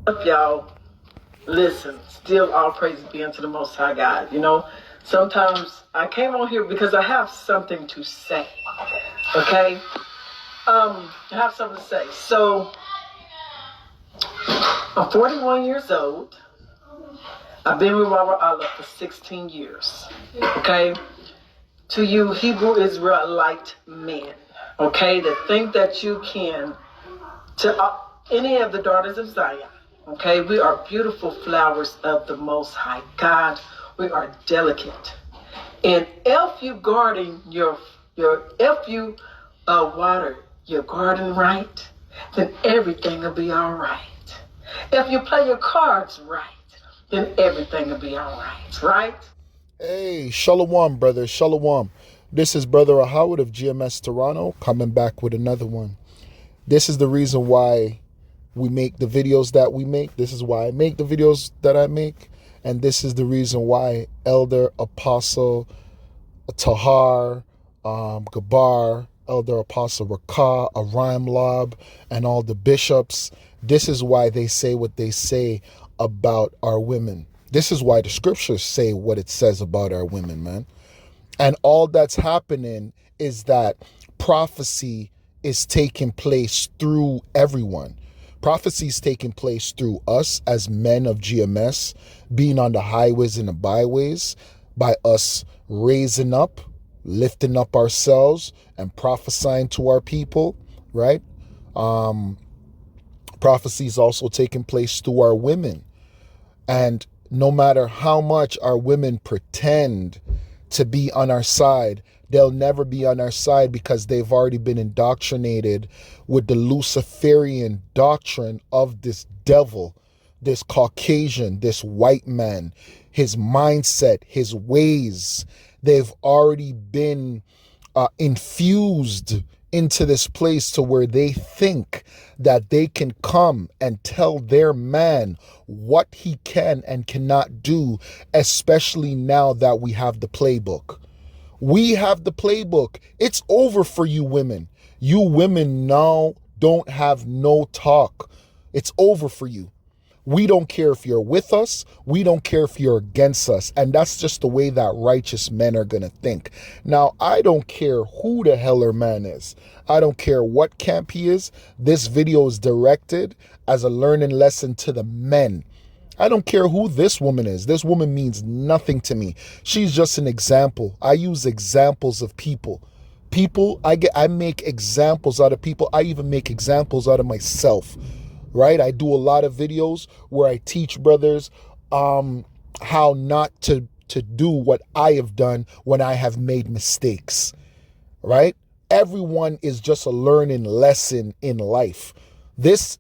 If y'all listen, still all praise be unto the Most High God. You know, sometimes I came on here because I have something to say. Okay, I have something to say. So I'm 41 years old. I've been with Robert Allah for 16 years. Okay, to you Hebrew Israelite men. Okay, that think that you can to any of the daughters of Zion. Okay, we are beautiful flowers of the Most High God. We are delicate, and if you garden if you water your garden right, then everything will be all right. If you play your cards right, then everything will be all right. Right? Hey, Shalom, brother. Shalom. This is Brother Howard of GMS Toronto coming back with another one. This is the reason why we make the videos that we make. This is why I make the videos that I make. And this is the reason why Elder Apostle Tahar, Gabar, Elder Apostle Rakah, Aram Lob, and all the bishops, this is why they say what they say about our women. This is why the scriptures say what it says about our women, man. And all that's happening is that prophecy is taking place through everyone. Prophecy is taking place through us as men of GMS, being on the highways and the byways, by us raising up, lifting up ourselves, and prophesying to our people, right? Prophecy is also taking place through our women. And no matter how much our women pretend to be on our side, they'll never be on our side because they've already been indoctrinated with the Luciferian doctrine of this devil, this Caucasian, this white man, his mindset, his ways. They've already been infused into this place to where they think that they can come and tell their man what he can and cannot do, especially now that we have the playbook. We have the playbook. It's over for you women. You women now don't have no talk. It's over for you. We don't care if you're with us. We don't care if you're against us. And that's just the way that righteous men are going to think. Now, I don't care who the hell her man is. I don't care what camp he is. This video is directed as a learning lesson to the men. I don't care who this woman is. This woman means nothing to me. She's just an example. I use examples of people. I make examples out of people. I even make examples out of myself. Right? I do a lot of videos where I teach brothers how not to do what I have done when I have made mistakes. Right? Everyone is just a learning lesson in life. This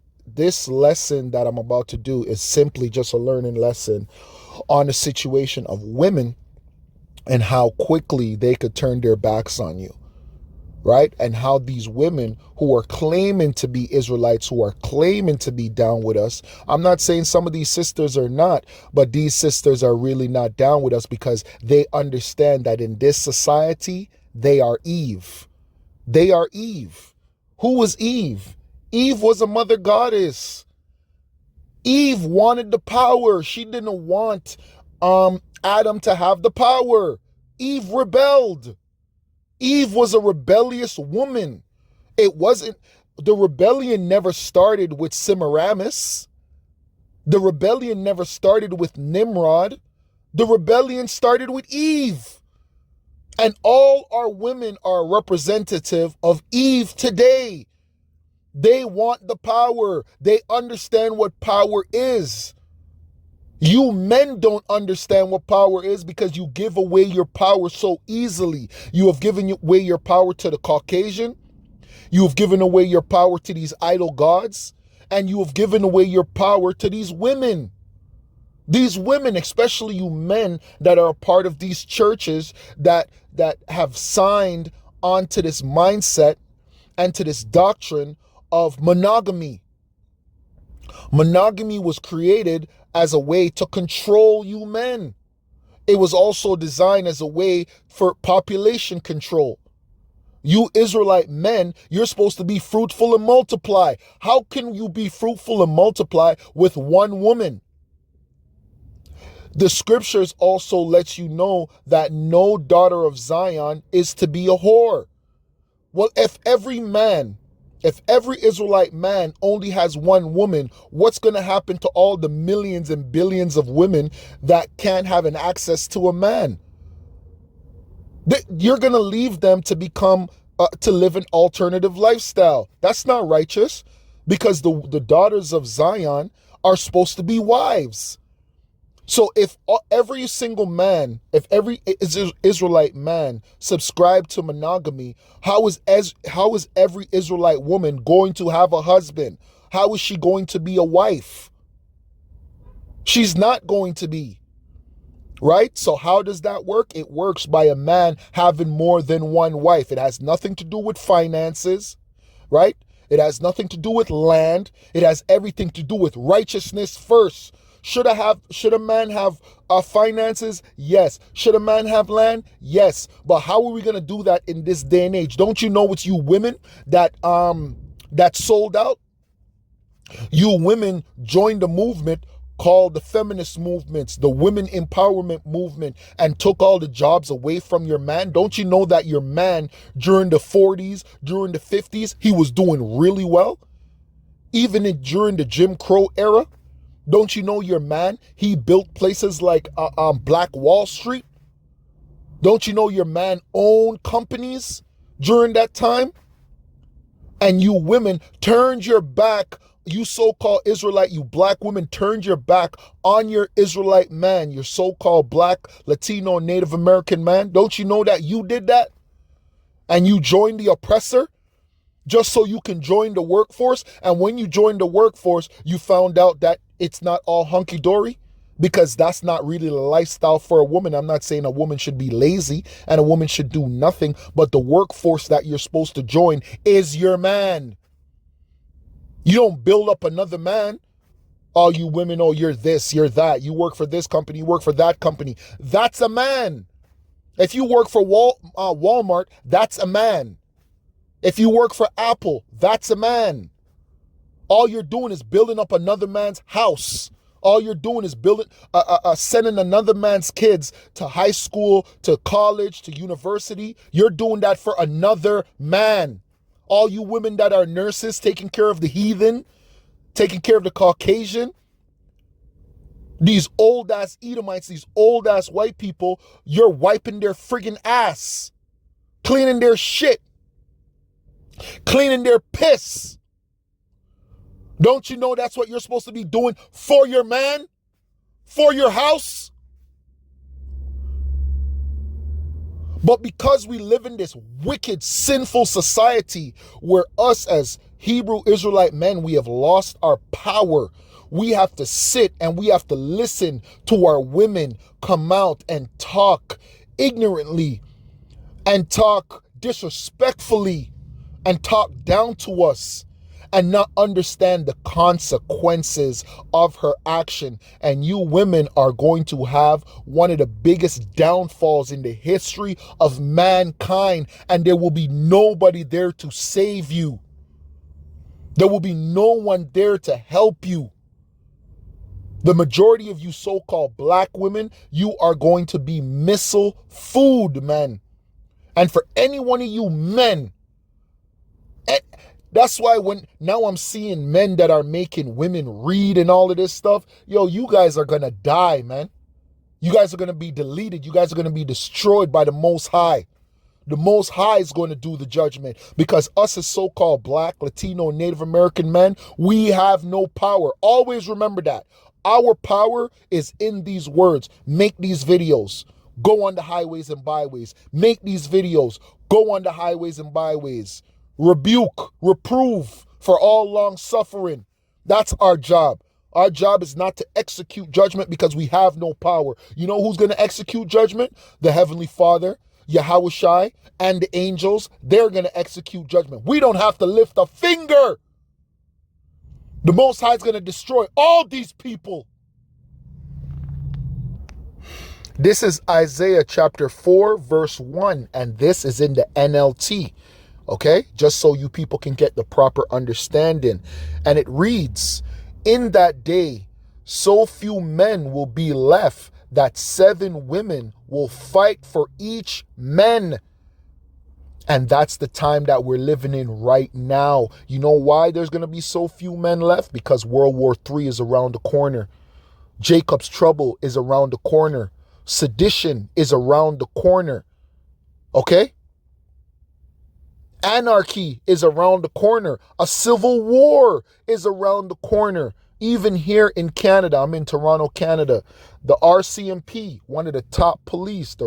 lesson that I'm about to do is simply just a learning lesson on the situation of women and how quickly they could turn their backs on you. Right? And how these women who are claiming to be Israelites, who are claiming to be down with us, I'm not saying some of these sisters are not, but these sisters are really not down with us because they understand that in this society, they are Eve. They are Eve. Who was Eve? Eve was a mother goddess. Eve wanted the power. She didn't want Adam to have the power. Eve rebelled. Eve was a rebellious woman. The rebellion never started with Semiramis. The rebellion never started with Nimrod. The rebellion started with Eve. And all our women are representative of Eve today. They want the power. They understand what power is. You men don't understand what power is because you give away your power so easily. You have given away your power to the Caucasian. You have given away your power to these idol gods. And you have given away your power to these women. These women, especially you men that are a part of these churches that have signed onto this mindset and to this doctrine of monogamy. Monogamy was created as a way to control you men. It was also designed as a way for population control. You Israelite men, you're supposed to be fruitful and multiply. How can you be fruitful and multiply with one woman? The scriptures also let you know that no daughter of Zion is to be a whore. Well, if every Israelite man only has one woman, what's going to happen to all the millions and billions of women that can't have an access to a man? You're going to leave them to become, to live an alternative lifestyle. That's not righteous, because the daughters of Zion are supposed to be wives. So if every single man, if every Israelite man subscribed to monogamy, how is every Israelite woman going to have a husband? How is she going to be a wife? She's not going to be. Right? So how does that work? It works by a man having more than one wife. It has nothing to do with finances, right? It has nothing to do with land. It has everything to do with righteousness first. Should a man have finances? Yes. Should a man have land? Yes. But how are we going to do that in this day and age? Don't you know it's you women that sold out? You women joined the movement called the feminist movements, the women empowerment movement, and took all the jobs away from your man. Don't you know that your man during the 40s, during the 50s, he was doing really well? Even during the Jim Crow era? Don't you know your man, he built places like Black Wall Street? Don't you know your man owned companies during that time? And you women turned your back, you so-called Israelite, you black women turned your back on your Israelite man, your so-called black, Latino, Native American man. Don't you know that you did that? And you joined the oppressor just so you can join the workforce. And when you joined the workforce, you found out that it's not all hunky-dory, because that's not really the lifestyle for a woman. I'm not saying a woman should be lazy and a woman should do nothing, but the workforce that you're supposed to join is your man. You don't build up another man. Oh, you women, oh, you're this, you're that. You work for this company, you work for that company. That's a man. If you work for Walmart, that's a man. If you work for Apple, that's a man. All you're doing is building up another man's house. All you're doing is sending another man's kids to high school, to college, to university. You're doing that for another man. All you women that are nurses, taking care of the heathen, taking care of the Caucasian, these old ass Edomites, these old ass white people, you're wiping their friggin' ass, cleaning their shit, cleaning their piss. Don't you know that's what you're supposed to be doing for your man, for your house? But because we live in this wicked, sinful society where us as Hebrew Israelite men, we have lost our power. We have to sit and we have to listen to our women come out and talk ignorantly and talk disrespectfully and talk down to us and not understand the consequences of her action. And you women are going to have one of the biggest downfalls in the history of mankind, and there will be nobody there to save you. There will be no one there to help you. The majority of you so-called black women, you are going to be missile food, man. And for any one of you men, that's why now I'm seeing men that are making women read and all of this stuff. Yo, you guys are going to die, man. You guys are going to be deleted. You guys are going to be destroyed by the Most High. The Most High is going to do the judgment, because us as so-called black, Latino, Native American men, we have no power. Always remember that. Our power is in these words. Make these videos. Go on the highways and byways. Make these videos. Go on the highways and byways. Rebuke, reprove for all long suffering. That's our job. Our job is not to execute judgment, because we have no power. You know who's going to execute judgment? The Heavenly Father, Yahushai, and the angels. They're going to execute judgment. We don't have to lift a finger. The Most High is going to destroy all these people. This is Isaiah chapter 4, verse 1, and this is in the NLT. Okay? Just so you people can get the proper understanding. And it reads, in that day, so few men will be left that 7 women will fight for each man. And that's the time that we're living in right now. You know why there's going to be so few men left? Because World War III is around the corner. Jacob's trouble is around the corner. Sedition is around the corner. Okay? Anarchy is around the corner. A civil war is around the corner. Even here in Canada, I'm in Toronto, Canada, the RCMP, one of the top police, the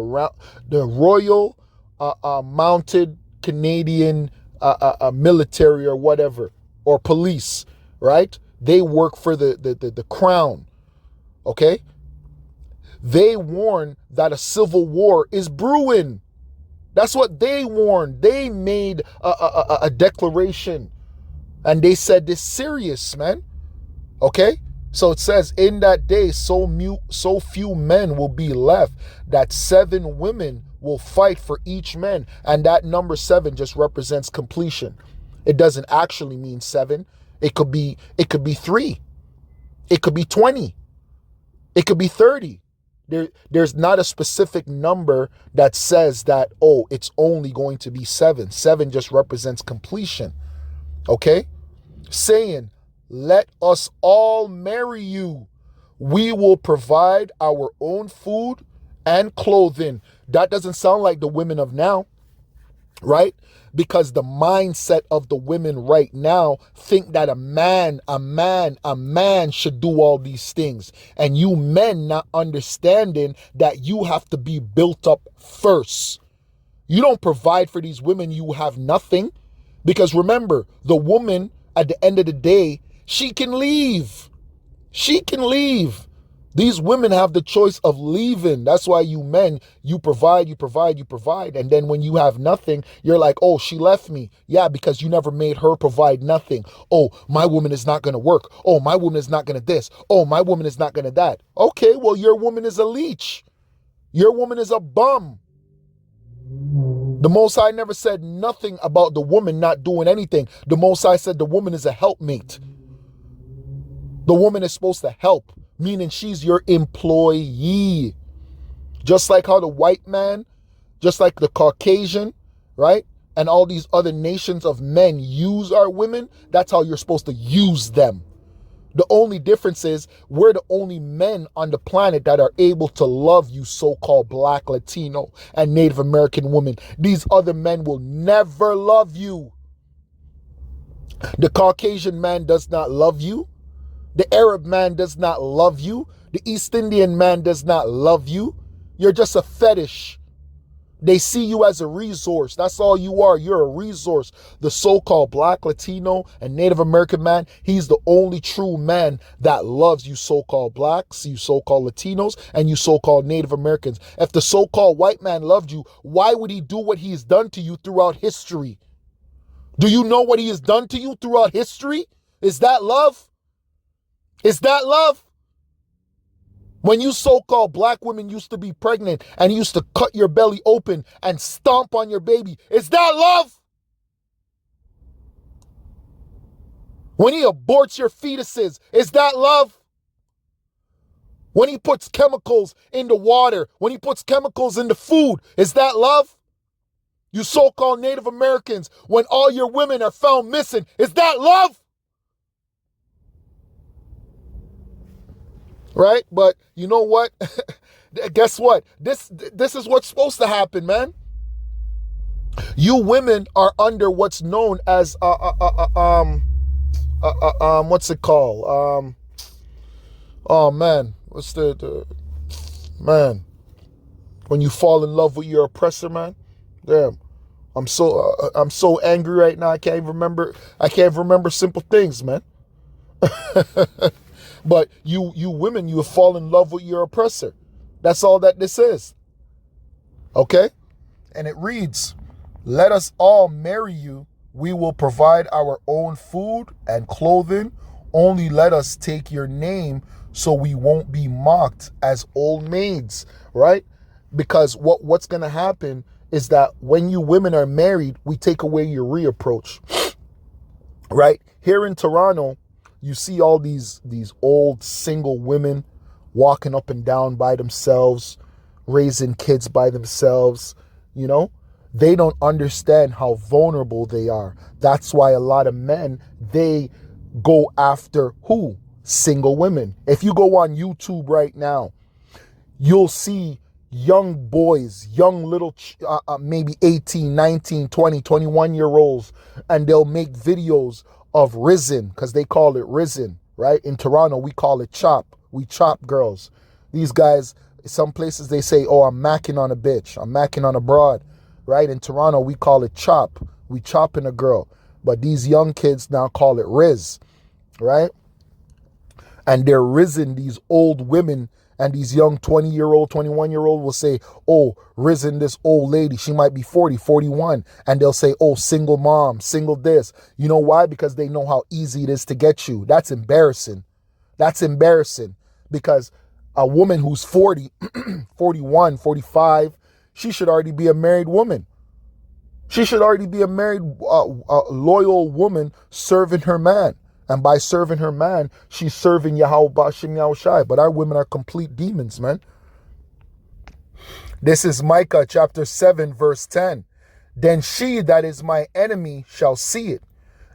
Royal Mounted Canadian military or whatever, or police, right? They work for the crown, okay? They warn that a civil war is brewing. That's what they warned. They made a declaration, and they said this serious, man. Okay? So it says, in that day, so few men will be left that 7 women will fight for each man. And that number 7 just represents completion. It doesn't actually mean 7. It could be 3. It could be 20. It could be 30. There's not a specific number that says that, oh, it's only going to be 7. 7 just represents completion. Okay? Saying, let us all marry you. We will provide our own food and clothing. That doesn't sound like the women of now, right? Because the mindset of the women right now think that a man should do all these things. And you men not understanding that you have to be built up first. You don't provide for these women, you have nothing. Because remember, the woman at the end of the day, she can leave. She can leave. These women have the choice of leaving. That's why you men, you provide. And then when you have nothing, you're like, oh, she left me. Yeah, because you never made her provide nothing. Oh, my woman is not going to work. Oh, my woman is not going to this. Oh, my woman is not going to that. Okay, well, your woman is a leech. Your woman is a bum. The Most High never said nothing about the woman not doing anything. The Most High said the woman is a helpmate. The woman is supposed to help, meaning she's your employee. Just like how the white man, just like the Caucasian, right? And all these other nations of men use our women, that's how you're supposed to use them. The only difference is we're the only men on the planet that are able to love you so-called Black, Latino, and Native American women. These other men will never love you. The Caucasian man does not love you. The Arab man does not love you. The East Indian man does not love you. You're just a fetish. They see you as a resource. That's all you are. You're a resource. The so-called Black, Latino, and Native American man, he's the only true man that loves you so-called Blacks, you so-called Latinos, and you so-called Native Americans. If the so-called white man loved you, why would he do what he's done to you throughout history? Do you know what he has done to you throughout history? Is that love? Is that love? When you so-called black women used to be pregnant and used to cut your belly open and stomp on your baby, is that love? When he aborts your fetuses, is that love? When he puts chemicals in the water, when he puts chemicals in the food, is that love? You so-called Native Americans, when all your women are found missing, is that love? Right? But you know what? Guess what? This is what's supposed to happen, man. You women are under what's known as what's it called? Oh man, what's the man? When you fall in love with your oppressor, man. Damn, I'm so angry right now. I can't even remember simple things, man. But you women, you have fallen in love with your oppressor. That's all that this is. Okay? And it reads, let us all marry you. We will provide our own food and clothing. Only let us take your name so we won't be mocked as old maids, right? Because what's going to happen is that when you women are married, we take away your reapproach, right? Here in Toronto, you see all these old single women walking up and down by themselves, raising kids by themselves, you know? They don't understand how vulnerable they are. That's why a lot of men, they go after who? Single women. If you go on YouTube right now, you'll see young boys, young little, maybe 18, 19, 20, 21-year-olds, and they'll make videos of risen, because they call it risen, right? In Toronto, we call it chop. We chop girls. These guys, some places they say, oh, I'm macking on a bitch. I'm macking on a broad, right? In Toronto, we call it chop. We chopping a girl. But these young kids now call it riz, right? And they're risen, these old women, and these young 20-year-old, 21-year-old will say, oh, risen this old lady. She might be 40, 41. And they'll say, oh, single mom, single this. You know why? Because they know how easy it is to get you. That's embarrassing. That's embarrassing. Because a woman who's 40, 41, 45, she should already be a married woman. She should already be a married, loyal woman serving her man. And by serving her man, she's serving Yahweh Bashim Yahushai. But our women are complete demons, man. This is Micah chapter 7, verse 10. Then she that is my enemy shall see it,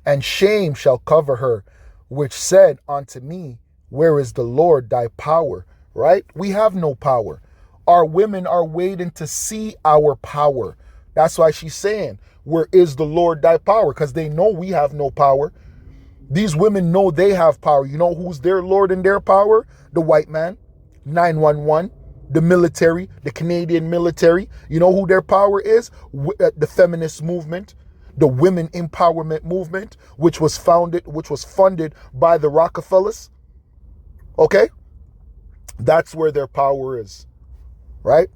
and shame shall cover her, which said unto me, where is the Lord thy power? Right? We have no power. Our women are waiting to see our power. That's why she's saying, where is the Lord thy power? Because they know we have no power. These women know they have power. You know who's their Lord and their power? The white man, 911, the military, the Canadian military. You know who their power is? The feminist movement, the women empowerment movement, which was funded by the Rockefellers. Okay? That's where their power is. Right?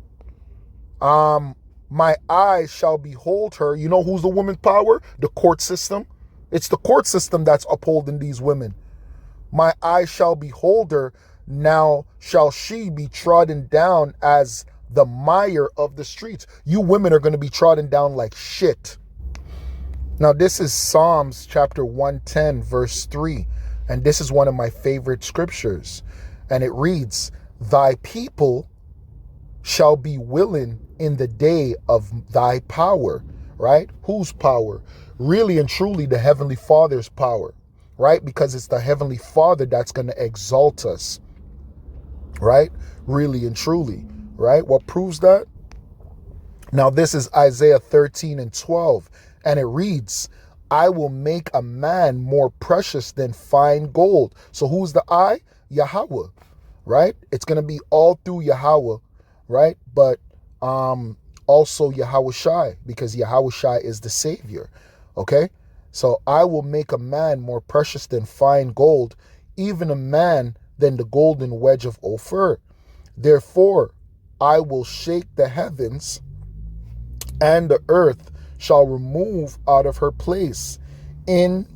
My eyes shall behold her. You know who's the woman's power? The court system. It's the court system that's upholding these women. My eyes shall behold her, now shall she be trodden down as the mire of the streets. You women are going to be trodden down like shit. Now this is Psalms chapter 110 verse 3. And this is one of my favorite scriptures. And it reads, thy people shall be willing in the day of thy power. Right? Whose power? Really and truly the Heavenly Father's power, right? Because it's the Heavenly Father that's going to exalt us, right? Really and truly, right? What proves that? Now this is Isaiah 13 and 12, and it reads, I will make a man more precious than fine gold. So who's the I? Yahweh, right? It's going to be all through Yahweh, right? But also Yahushai, because Yahushai is the Savior. Okay, so I will make a man more precious than fine gold, even a man than the golden wedge of Ophir. Therefore, I will shake the heavens, and the earth shall remove out of her place in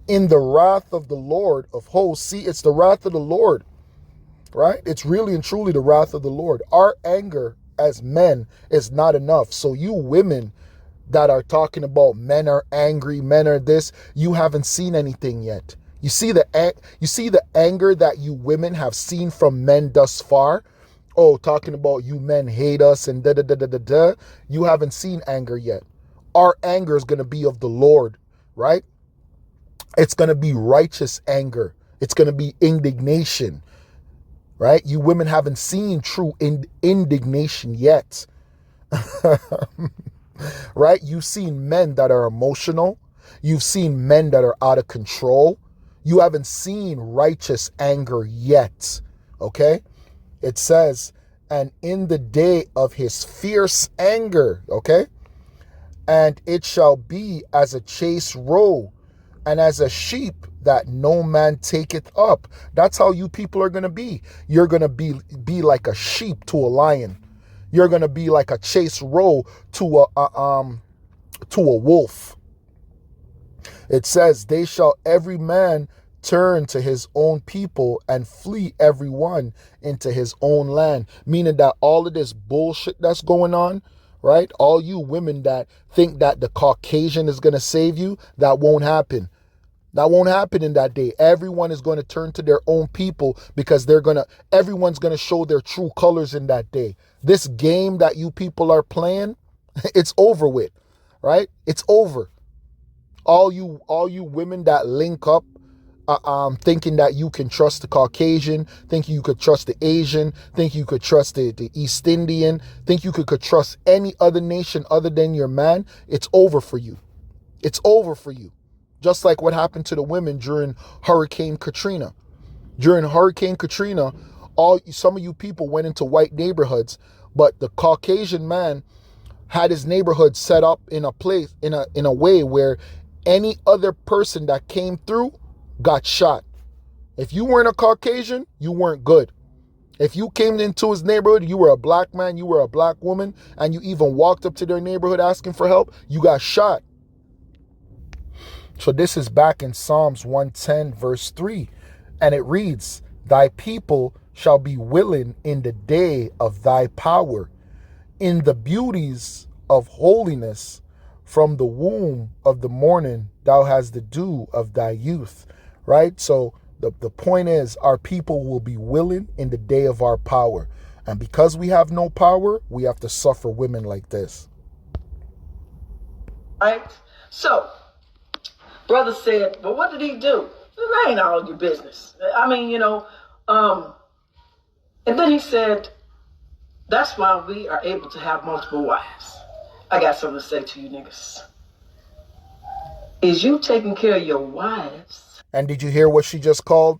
the wrath of the Lord of hosts. See, it's the wrath of the Lord, right? It's really and truly the wrath of the Lord. Our anger as men is not enough. So you women that are talking about men are angry, men are this, you haven't seen anything yet. You see the anger that you women have seen from men thus far? Oh, talking about you men hate us and da da da da da da. You haven't seen anger yet. Our anger is going to be of the Lord, right? It's going to be righteous anger. It's going to be indignation, right? You women haven't seen true indignation yet. Right? You've seen men that are emotional. You've seen men that are out of control. You haven't seen righteous anger yet. Okay? It says, and in the day of his fierce anger, okay? And it shall be as a chase roe, and as a sheep that no man taketh up. That's how you people are going to be. You're going to be like a sheep to a lion. You're going to be like a chase roe to a wolf. It says, they shall every man turn to his own people and flee every one into his own land. Meaning that all of this bullshit that's going on, right? All you women that think that the Caucasian is going to save you, that won't happen. That won't happen in that day. Everyone is going to turn to their own people because everyone's going to show their true colors in that day. This game that you people are playing, it's over with, right? It's over. All you women that link up, thinking that you can trust the Caucasian, think you could trust the Asian, think you could trust the East Indian, think you could trust any other nation other than your man, it's over for you. It's over for you. Just like what happened to the women during Hurricane Katrina. During Hurricane Katrina, some of you people went into white neighborhoods, but the Caucasian man had his neighborhood set up in a place, in a way where any other person that came through got shot. If you weren't a Caucasian, you weren't good. If you came into his neighborhood, you were a black man, you were a black woman, and you even walked up to their neighborhood asking for help, you got shot. So this is back in Psalms 110 verse 3. And it reads, "Thy people shall be willing in the day of thy power, in the beauties of holiness. From the womb of the morning thou hast the dew of thy youth." Right? So the point is, our people will be willing in the day of our power. And because we have no power, we have to suffer women like this. Right? So, brother said, "Well, what did he do?" That ain't all your business. I mean, and then he said, "That's why we are able to have multiple wives." I got something to say to you niggas. Is you taking care of your wives? And did you hear what she just called?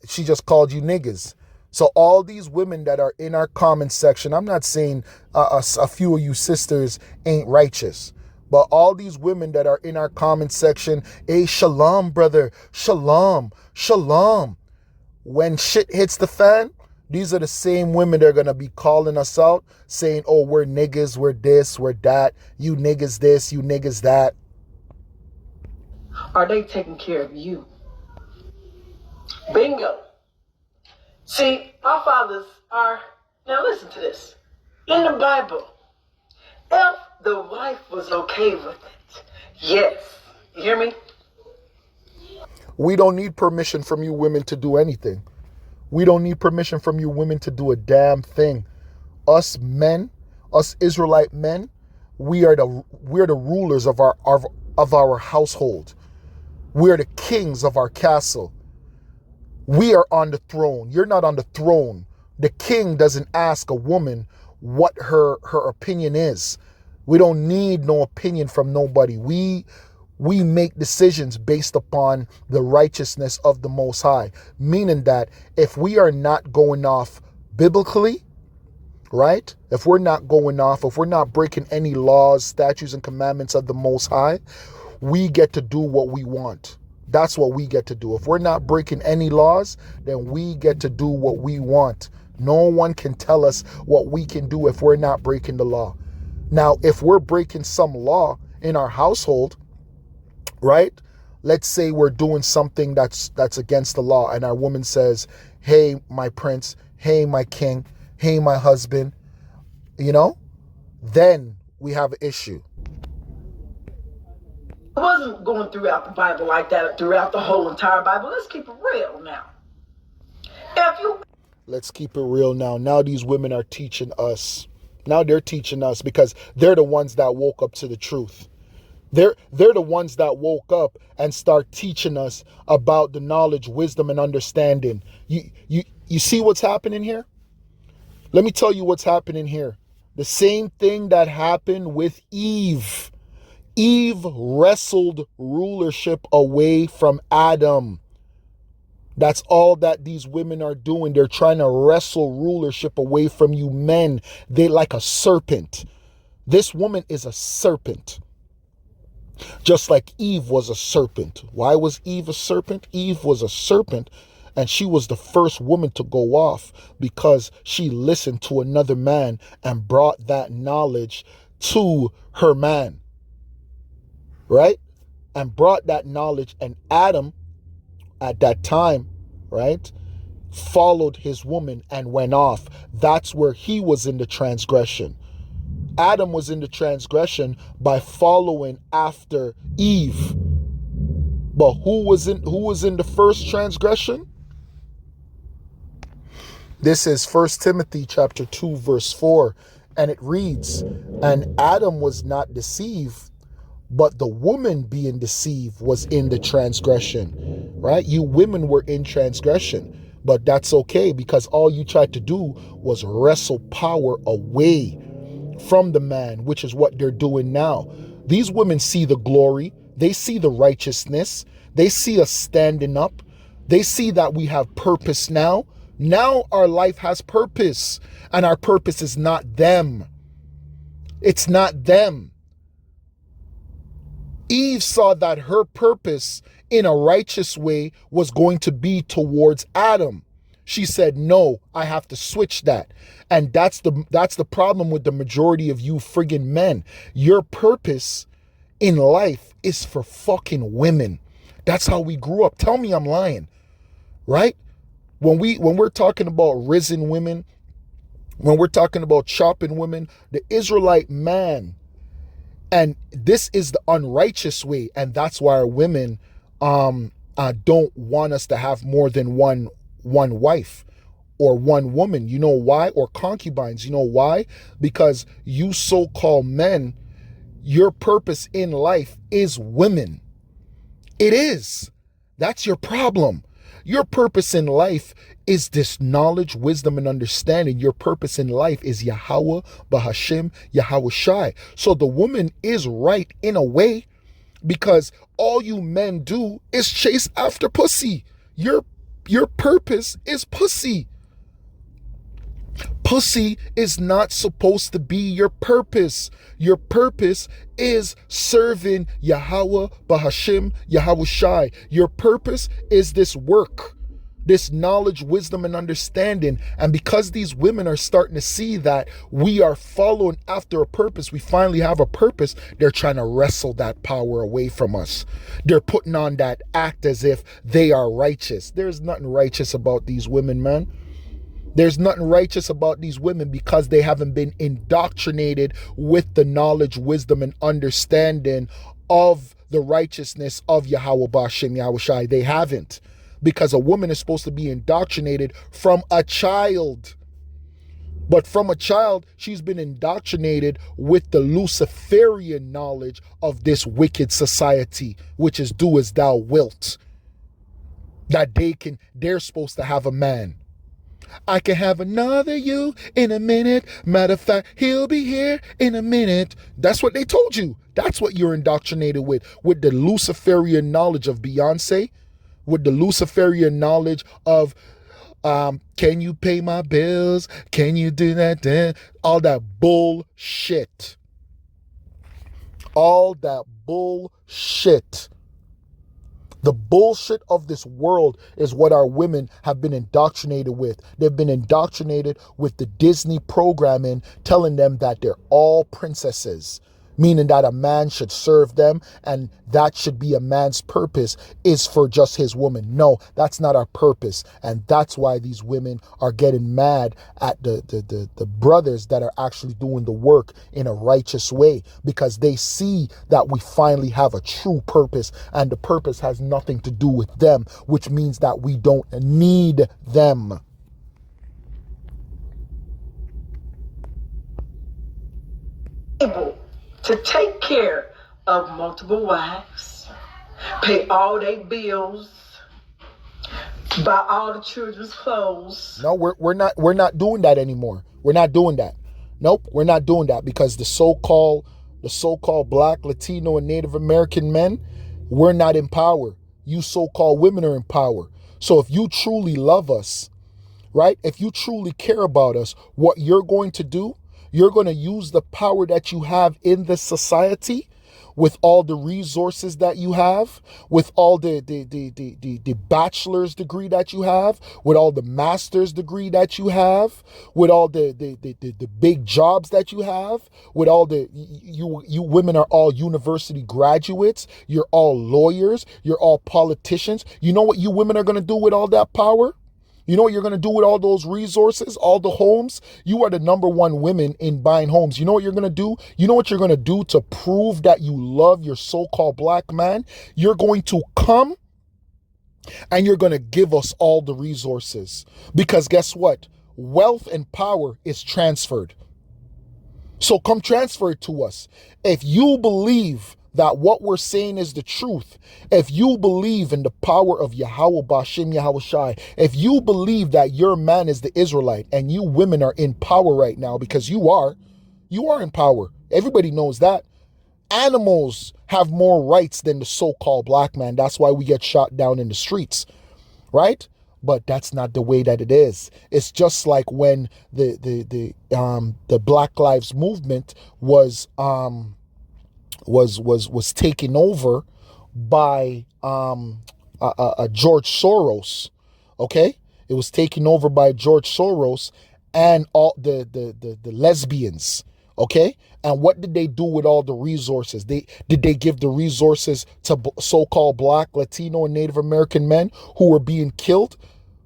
She just called you niggas. So all these women that are in our comment section, I'm not saying a few of you sisters ain't righteous, but all these women that are in our comment section, hey, shalom, brother, shalom, shalom. When shit hits the fan, these are the same women that are going to be calling us out, saying, oh, we're niggas, we're this, we're that, you niggas this, you niggas that. Are they taking care of you? Bingo. See, our fathers are, now listen to this. In the Bible, if the wife was okay with it, yes. You hear me? We don't need permission from you women to do anything. We don't need permission from you women to do a damn thing. Us men, us Israelite men, we're the rulers of our household. We're the kings of our castle. We are on the throne. You're not on the throne. The king doesn't ask a woman what her opinion is. We don't need no opinion from nobody. We make decisions based upon the righteousness of the Most High. Meaning that if we are not going off biblically, right? If we're not breaking any laws, statutes, and commandments of the Most High, we get to do what we want. That's what we get to do. If we're not breaking any laws, then we get to do what we want. No one can tell us what we can do if we're not breaking the law. Now, if we're breaking some law in our household, right? Let's say we're doing something that's against the law, and our woman says, hey, my prince, hey, my king, hey, my husband, then we have an issue. It wasn't going throughout the Bible like that, throughout the whole entire Bible. Let's keep it real now. Let's keep it real now. Now these women are teaching us. Now they're teaching us because they're the ones that woke up to the truth. They're the ones that woke up and start teaching us about the knowledge, wisdom, and understanding. You see what's happening here? Let me tell you what's happening here. The same thing that happened with Eve. Eve wrestled rulership away from Adam. That's all that these women are doing. They're trying to wrestle rulership away from you men. They're like a serpent. This woman is a serpent. Just like Eve was a serpent. Why was Eve a serpent? Eve was a serpent, and she was the first woman to go off because she listened to another man and brought that knowledge to her man. Right? And brought that knowledge, and Adam at that time, right, followed his woman and went off. That's where he was in the transgression. Adam was in the transgression by following after Eve. But who was in the first transgression? This is 1 Timothy chapter 2 verse 4, and it reads, "And Adam was not deceived, but the woman being deceived was in the transgression." Right? You women were in transgression, but that's okay because all you tried to do was wrestle power away from the man, which is what they're doing now. These women see the glory, they see the righteousness, they see us standing up, they see that we have purpose now. Now our life has purpose, and our purpose is not them. It's not them. Eve saw that her purpose in a righteous way was going to be towards Adam. She said, no, I have to switch that. And that's the problem with the majority of you friggin' men. Your purpose in life is for fucking women. That's how we grew up. Tell me I'm lying, right? When we're talking about risen women, when we're talking about chopping women, the Israelite man, and this is the unrighteous way, and that's why our women don't want us to have more than one wife or one woman. You know why? Or concubines. You know why? Because you so-called men, your purpose in life is women. It is. That's your problem. Your purpose in life is this knowledge, wisdom, and understanding. Your purpose in life is Yahweh, Bahashim, Yahweh Shai. So the woman is right in a way because all you men do is chase after pussy. Your purpose is pussy. Pussy is not supposed to be your purpose. Your purpose is serving Yahweh, Bahashim, Yahweh Shai. Your purpose is this work, this knowledge, wisdom, and understanding. And because these women are starting to see that we are following after a purpose, we finally have a purpose, they're trying to wrestle that power away from us. They're putting on that act as if they are righteous. There's nothing righteous about these women, man. There's nothing righteous about these women because they haven't been indoctrinated with the knowledge, wisdom, and understanding of the righteousness of Yahweh Bashem, Yahweh Shai. They haven't. Because a woman is supposed to be indoctrinated from a child. But from a child, she's been indoctrinated with the Luciferian knowledge of this wicked society, which is do as thou wilt. That they're supposed to have a man. I can have another you in a minute. Matter of fact, he'll be here in a minute. That's what they told you. That's what you're indoctrinated with the Luciferian knowledge of Beyonce, with the Luciferian knowledge of, can you pay my bills? Can you do that? Then all that bullshit. All that bullshit. The bullshit of this world is what our women have been indoctrinated with. They've been indoctrinated with the Disney programming telling them that they're all princesses, meaning that a man should serve them and that should be a man's purpose is for just his woman. No, that's not our purpose. And that's why these women are getting mad at the brothers that are actually doing the work in a righteous way, because they see that we finally have a true purpose, and the purpose has nothing to do with them, which means that we don't need them. Able to take care of multiple wives, pay all their bills, buy all the children's clothes. No, we're not doing that anymore. We're not doing that. Nope, we're not doing that, because the so-called Black, Latino, and Native American men, we're not in power. You so-called women are in power. So if you truly love us, right? If you truly care about us, what you're going to do, you're going to use the power that you have in this society, with all the resources that you have, with all the bachelor's degree that you have, with all the master's degree that you have, with all the big jobs that you have, with all you women are all university graduates, you're all lawyers, you're all politicians. You know what you women are going to do with all that power? You know what you're going to do with all those resources, all the homes? You are the number one women in buying homes. You know what you're going to do? You know what you're going to do to prove that you love your so-called black man? You're going to come and you're going to give us all the resources. Because guess what? Wealth and power is transferred. So come transfer it to us. If you believe that what we're saying is the truth, if you believe in the power of Yahweh Bashim Yahweh Shai, if you believe that your man is the Israelite and you women are in power right now, because you are in power. Everybody knows that. Animals have more rights than the so-called black man. That's why we get shot down in the streets, right? But that's not the way that it is. It's just like when the Black Lives Movement was taken over by George Soros. Okay, it was taken over by George Soros and all the lesbians. Okay, and what did they do with all the resources? Did they give the resources to so-called Black, Latino, and Native American men who were being killed,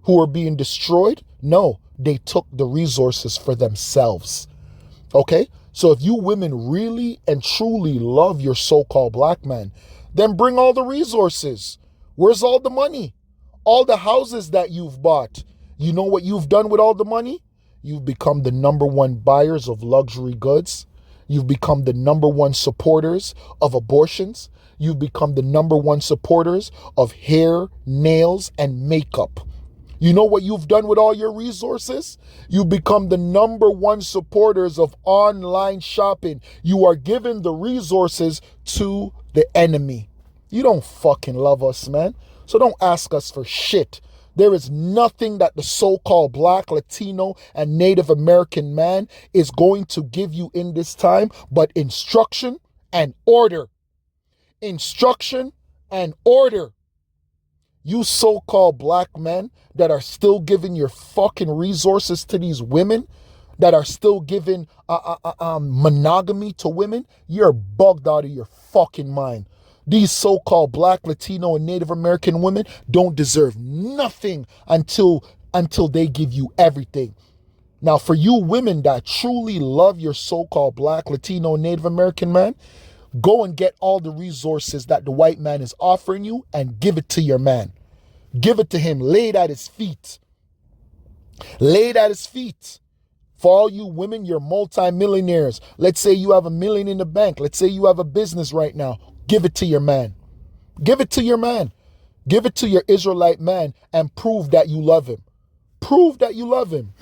who were being destroyed? No, they took the resources for themselves. Okay, so if you women really and truly love your so-called black man, then bring all the resources. Where's all the money? All the houses that you've bought. You know what you've done with all the money? You've become the number one buyers of luxury goods. You've become the number one supporters of abortions. You've become the number one supporters of hair, nails, and makeup. You know what you've done with all your resources? You become the number one supporters of online shopping. You are giving the resources to the enemy. You don't fucking love us, man. So don't ask us for shit. There is nothing that the so-called Black, Latino, and Native American man is going to give you in this time but instruction and order. Instruction and order. You so-called black men that are still giving your fucking resources to these women, that are still giving monogamy to women, you're bugged out of your fucking mind. These so-called Black, Latino, and Native American women don't deserve nothing until they give you everything. Now, for you women that truly love your so-called Black, Latino, and Native American man, go and get all the resources that the white man is offering you and give it to your man. Give it to him. Lay it at his feet. Lay it at his feet. For all you women, you're multi-millionaires. Let's say you have $1 million in the bank. Let's say you have a business right now. Give it to your man. Give it to your man. Give it to your Israelite man and prove that you love him. Prove that you love him.